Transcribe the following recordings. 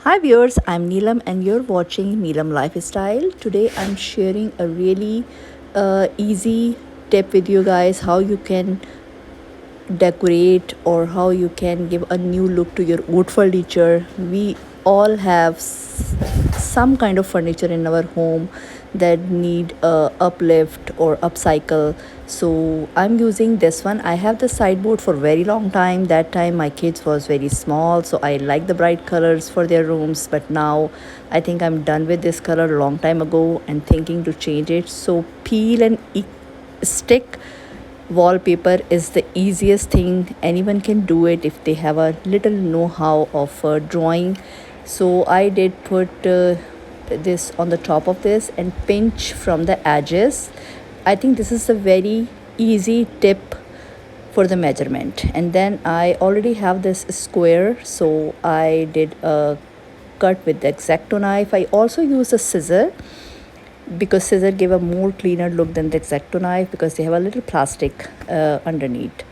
Hi viewers, I'm Neelam and you're watching Neelam Lifestyle. Today I'm sharing a really easy tip with you guys how you can decorate or how you can give a new look to your wood furniture. We all have some kind of furniture in our home that need a uplift or upcycle. So I'm using this one. I have the sideboard for very long time. That time my kids was very small, so I like the bright colors for their rooms, but now I think I'm done with this color a long time ago and thinking to change it. So peel and stick wallpaper is the easiest thing. Anyone can do it if they have a little know-how of drawing. So I did put this on the top of this and pinch from the edges. I think this is a very easy tip for the measurement. And then I already have this square, so I did a cut with the X-Acto knife. I also use a scissor because scissor give a more cleaner look than the X-Acto knife because they have a little plastic underneath.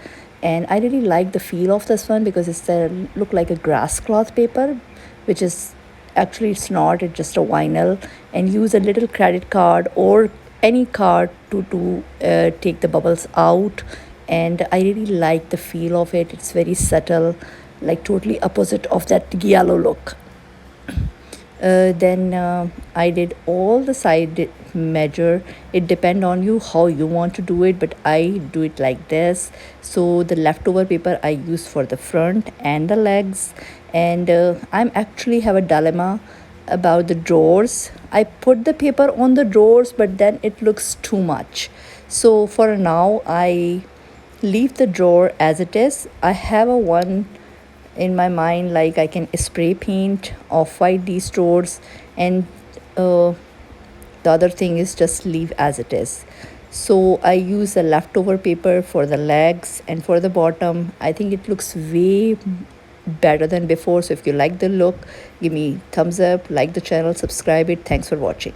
And I really like the feel of this one because it's look like a grass cloth paper, which is actually it's not, it's just a vinyl. And use a little credit card or any card to take the bubbles out. And I really like the feel of it. It's very subtle, like totally opposite of that yellow look. Then I did all the side measure. It depend on you how you want to do it, but I do it like this. So the leftover paper I use for the front and the legs. And I'm actually have a dilemma about the drawers. I put the paper on the drawers, but then it looks too much. So for now I leave the drawer as it is. I have a one in my mind, like I can spray paint off white these doors, and uh, the other thing is just leave as it is. So I use a leftover paper for the legs, and for the bottom I think it looks way better than before. So if you like the look, give me thumbs up, like the channel, subscribe it. Thanks for watching.